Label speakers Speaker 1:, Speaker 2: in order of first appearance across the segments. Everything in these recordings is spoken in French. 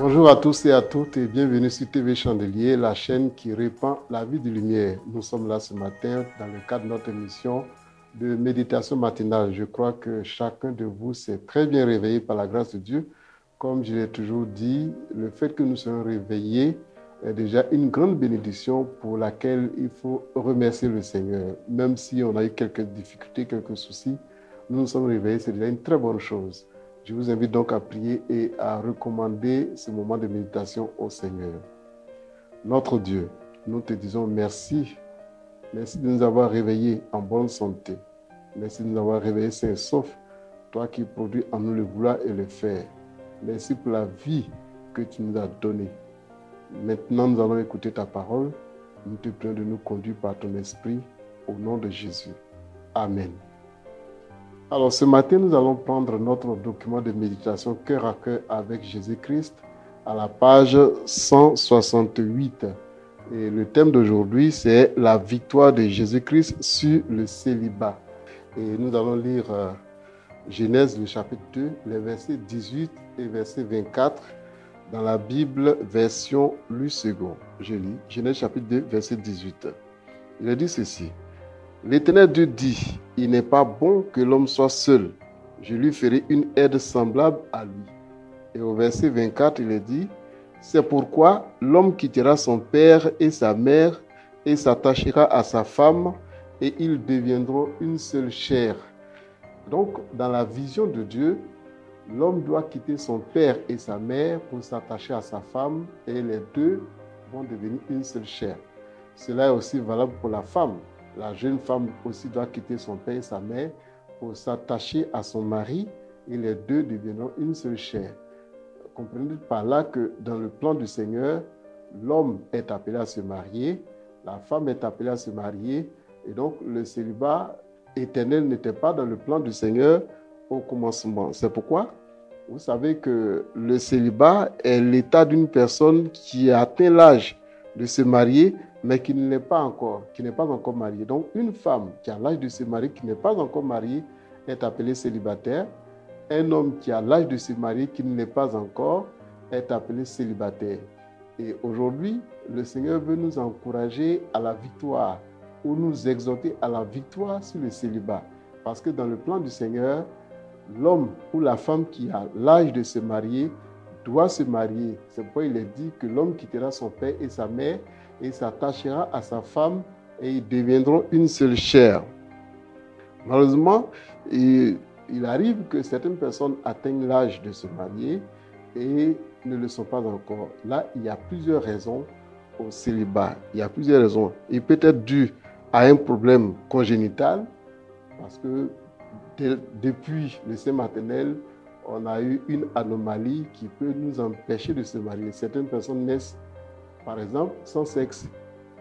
Speaker 1: Bonjour à tous et à toutes et bienvenue sur TV Chandelier, la chaîne qui répand la vie de lumière. Nous sommes là ce matin dans le cadre de notre émission de méditation matinale. Je crois que chacun de vous s'est très bien réveillé par la grâce de Dieu. Comme je l'ai toujours dit, le fait que nous soyons réveillés est déjà une grande bénédiction pour laquelle il faut remercier le Seigneur. Même si on a eu quelques difficultés, quelques soucis, nous nous sommes réveillés, c'est déjà une très bonne chose. Je vous invite donc à prier et à recommander ce moment de méditation au Seigneur. Notre Dieu, nous te disons merci. Merci de nous avoir réveillés en bonne santé. Merci de nous avoir réveillés sains et saufs, toi qui produis en nous le vouloir et le faire. Merci pour la vie que tu nous as donnée. Maintenant, nous allons écouter ta parole. Nous te prions de nous conduire par ton esprit au nom de Jésus. Amen. Alors ce matin, nous allons prendre notre document de méditation cœur à cœur avec Jésus-Christ à la page 168. Et le thème d'aujourd'hui, c'est la victoire de Jésus-Christ sur le célibat. Et nous allons lire Genèse, le chapitre 2, les versets 18 et verset 24 dans la Bible version Louis II. Je lis Genèse chapitre 2, verset 18. Il a dit ceci. L'Éternel Dieu dit, il n'est pas bon que l'homme soit seul. Je lui ferai une aide semblable à lui. Et au verset 24, il est dit, c'est pourquoi l'homme quittera son père et sa mère et s'attachera à sa femme et ils deviendront une seule chair. Donc, dans la vision de Dieu, l'homme doit quitter son père et sa mère pour s'attacher à sa femme et les deux vont devenir une seule chair. Cela est aussi valable pour la femme. La jeune femme aussi doit quitter son père et sa mère pour s'attacher à son mari et les deux deviendront une seule chair. Comprenez par là que dans le plan du Seigneur, l'homme est appelé à se marier, la femme est appelée à se marier et donc le célibat éternel n'était pas dans le plan du Seigneur au commencement. C'est pourquoi vous savez que le célibat est l'état d'une personne qui a atteint l'âge de se marier mais qui n'est pas encore mariée. Donc, une femme qui a l'âge de se marier, qui n'est pas encore mariée, est appelée célibataire. Un homme qui a l'âge de se marier, qui ne l'est pas encore, est appelé célibataire. Et aujourd'hui, le Seigneur veut nous encourager à la victoire, ou nous exhorter à la victoire sur le célibat. Parce que dans le plan du Seigneur, l'homme ou la femme qui a l'âge de se marier doit se marier. C'est pourquoi il est dit que l'homme quittera son père et sa mère et s'attachera à sa femme et ils deviendront une seule chair. Malheureusement, il arrive que certaines personnes atteignent l'âge de se marier et ne le sont pas encore. Là, il y a plusieurs raisons au célibat. Il y a plusieurs raisons. Il peut être dû à un problème congénital parce que depuis le sein maternel, on a eu une anomalie qui peut nous empêcher de se marier. Certaines personnes naissent par exemple, sans sexe.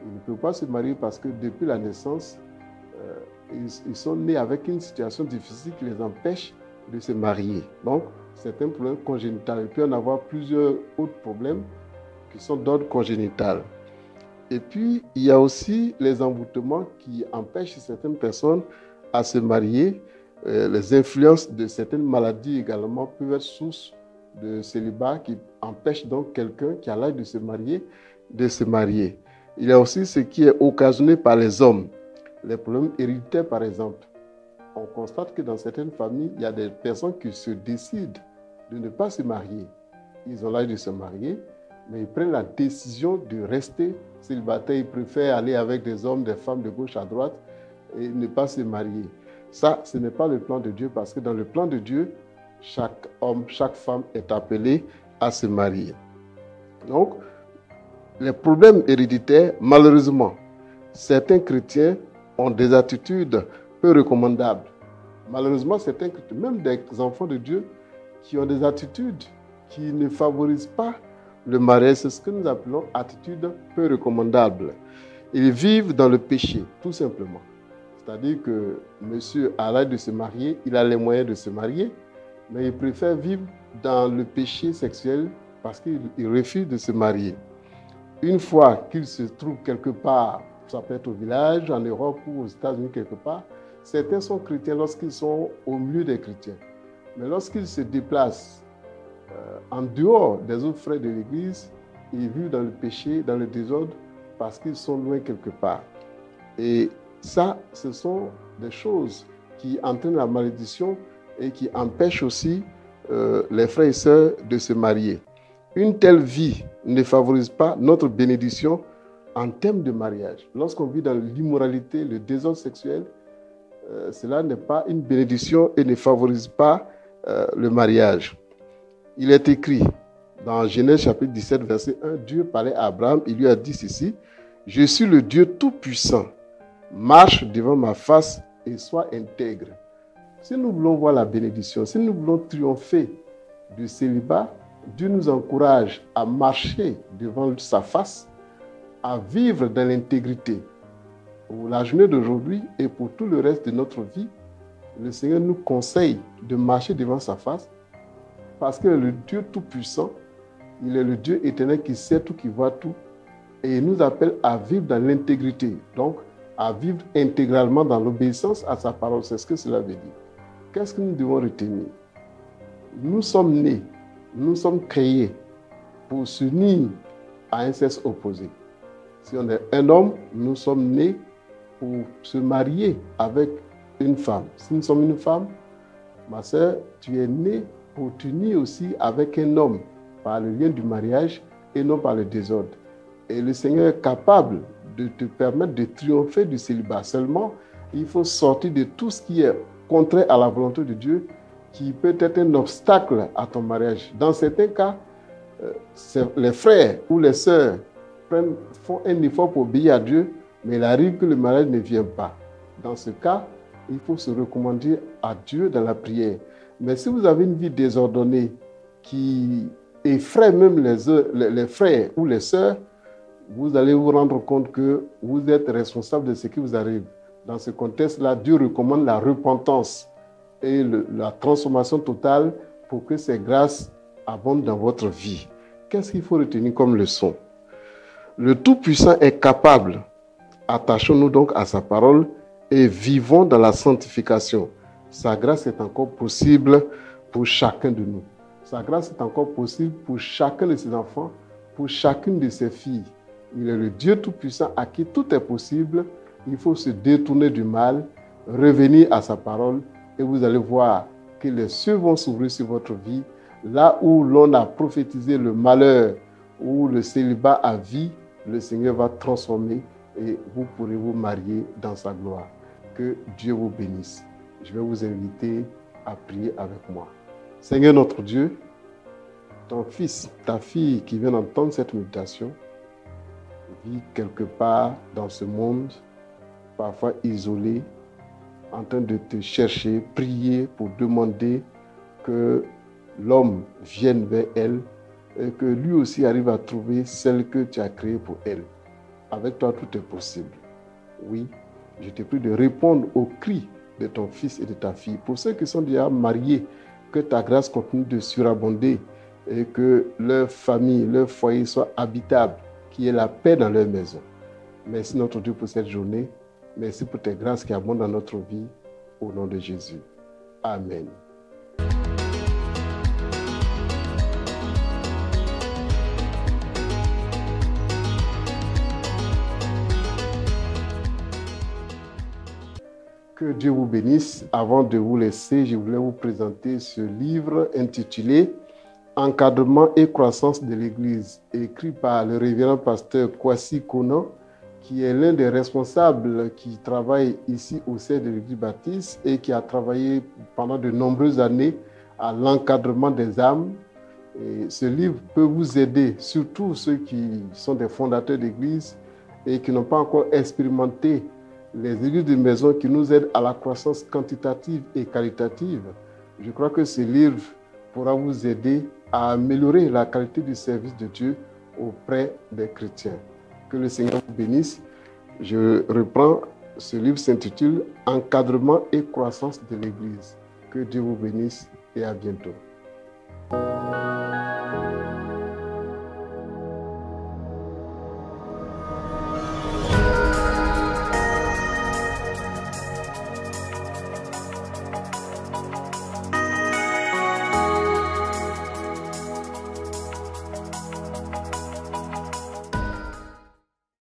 Speaker 1: Ils ne peuvent pas se marier parce que depuis la naissance, ils sont nés avec une situation difficile qui les empêche de se marier. Donc, c'est un problème congénital. Il peut y en avoir plusieurs autres problèmes qui sont d'ordre congénital. Et puis, il y a aussi les envoûtements qui empêchent certaines personnes à se marier. Les influences de certaines maladies également peuvent être source de célibat qui empêche donc quelqu'un qui a l'âge de se marier. Il y a aussi ce qui est occasionné par les hommes. Les problèmes héréditaires, par exemple. On constate que dans certaines familles, il y a des personnes qui se décident de ne pas se marier. Ils ont l'âge de se marier, mais ils prennent la décision de rester célibataires. Ils préfèrent aller avec des hommes, des femmes de gauche à droite et ne pas se marier. Ça, ce n'est pas le plan de Dieu parce que dans le plan de Dieu, chaque homme, chaque femme est appelé à se marier. Donc, les problèmes héréditaires, malheureusement, certains chrétiens ont des attitudes peu recommandables. Malheureusement, certains chrétiens, même des enfants de Dieu, qui ont des attitudes qui ne favorisent pas le mariage, c'est ce que nous appelons attitudes peu recommandables. Ils vivent dans le péché, tout simplement. C'est-à-dire que monsieur a l'âge de se marier, il a les moyens de se marier, mais il préfère vivre dans le péché sexuel parce qu'il refuse de se marier. Une fois qu'il se trouve quelque part, ça peut être au village, en Europe ou aux États-Unis quelque part, certains sont chrétiens lorsqu'ils sont au milieu des chrétiens. Mais lorsqu'ils se déplacent en dehors des autres frères de l'Église et vivent dans le péché, dans le désordre, parce qu'ils sont loin quelque part. Et ça, ce sont des choses qui entraînent la malédiction et qui empêchent aussi les frères et sœurs de se marier. Une telle vie ne favorise pas notre bénédiction en termes de mariage. Lorsqu'on vit dans l'immoralité, le désordre sexuel, cela n'est pas une bénédiction et ne favorise pas le mariage. Il est écrit dans Genèse chapitre 17, verset 1, Dieu parlait à Abraham, il lui a dit ceci, « Je suis le Dieu tout-puissant, marche devant ma face et sois intègre. » Si nous voulons voir la bénédiction, si nous voulons triompher du célibat, Dieu nous encourage à marcher devant sa face, à vivre dans l'intégrité. Pour la journée d'aujourd'hui et pour tout le reste de notre vie, le Seigneur nous conseille de marcher devant sa face parce qu'il est le Dieu tout-puissant, il est le Dieu éternel qui sait tout, qui voit tout et il nous appelle à vivre dans l'intégrité, donc à vivre intégralement dans l'obéissance à sa parole. C'est ce que cela veut dire. Qu'est-ce que nous devons retenir? Nous sommes nés, nous sommes créés pour s'unir à un sexe opposé. Si on est un homme, nous sommes nés pour se marier avec une femme. Si nous sommes une femme, ma sœur, tu es née pour t'unir aussi avec un homme par le lien du mariage et non par le désordre. Et le Seigneur est capable de te permettre de triompher du célibat. Seulement, il faut sortir de tout ce qui est contraire à la volonté de Dieu, qui peut être un obstacle à ton mariage. Dans certains cas, les frères ou les sœurs font un effort pour obéir à Dieu, mais il arrive que le mariage ne vient pas. Dans ce cas, il faut se recommander à Dieu dans la prière. Mais si vous avez une vie désordonnée qui effraie même les frères ou les sœurs, vous allez vous rendre compte que vous êtes responsable de ce qui vous arrive. Dans ce contexte-là, Dieu recommande la repentance et la transformation totale pour que ces grâces abondent dans votre vie. Qu'est-ce qu'il faut retenir comme leçon? Le Tout-Puissant est capable. Attachons-nous donc à sa parole et vivons dans la sanctification. Sa grâce est encore possible pour chacun de nous. Sa grâce est encore possible pour chacun de ses enfants, pour chacune de ses filles. Il est le Dieu Tout-Puissant à qui tout est possible. Il faut se détourner du mal, revenir à sa parole et vous allez voir que les cieux vont s'ouvrir sur votre vie. Là où l'on a prophétisé le malheur ou le célibat à vie, le Seigneur va transformer et vous pourrez vous marier dans sa gloire. Que Dieu vous bénisse. Je vais vous inviter à prier avec moi. Seigneur notre Dieu, ton fils, ta fille qui vient d'entendre cette méditation, vit quelque part dans ce monde, parfois isolé, en train de te chercher, prier pour demander que l'homme vienne vers elle et que lui aussi arrive à trouver celle que tu as créée pour elle. Avec toi, tout est possible. Oui, je te prie de répondre aux cris de ton fils et de ta fille. Pour ceux qui sont déjà mariés, que ta grâce continue de surabonder et que leur famille, leur foyer soit habitable, qu'il y ait la paix dans leur maison. Merci notre Dieu pour cette journée. Merci pour tes grâces qui abondent dans notre vie. Au nom de Jésus. Amen. Que Dieu vous bénisse. Avant de vous laisser, je voulais vous présenter ce livre intitulé « Encadrement et croissance de l'Église » écrit par le révérend pasteur Kwasi Konan, qui est l'un des responsables qui travaille ici au sein de l'Église baptiste et qui a travaillé pendant de nombreuses années à l'encadrement des âmes. Et ce livre peut vous aider, surtout ceux qui sont des fondateurs d'Église et qui n'ont pas encore expérimenté les églises de maison qui nous aident à la croissance quantitative et qualitative. Je crois que ce livre pourra vous aider à améliorer la qualité du service de Dieu auprès des chrétiens. Que le Seigneur vous bénisse. Je reprends, ce livre s'intitule « Encadrement et croissance de l'Église ». Que Dieu vous bénisse et à bientôt.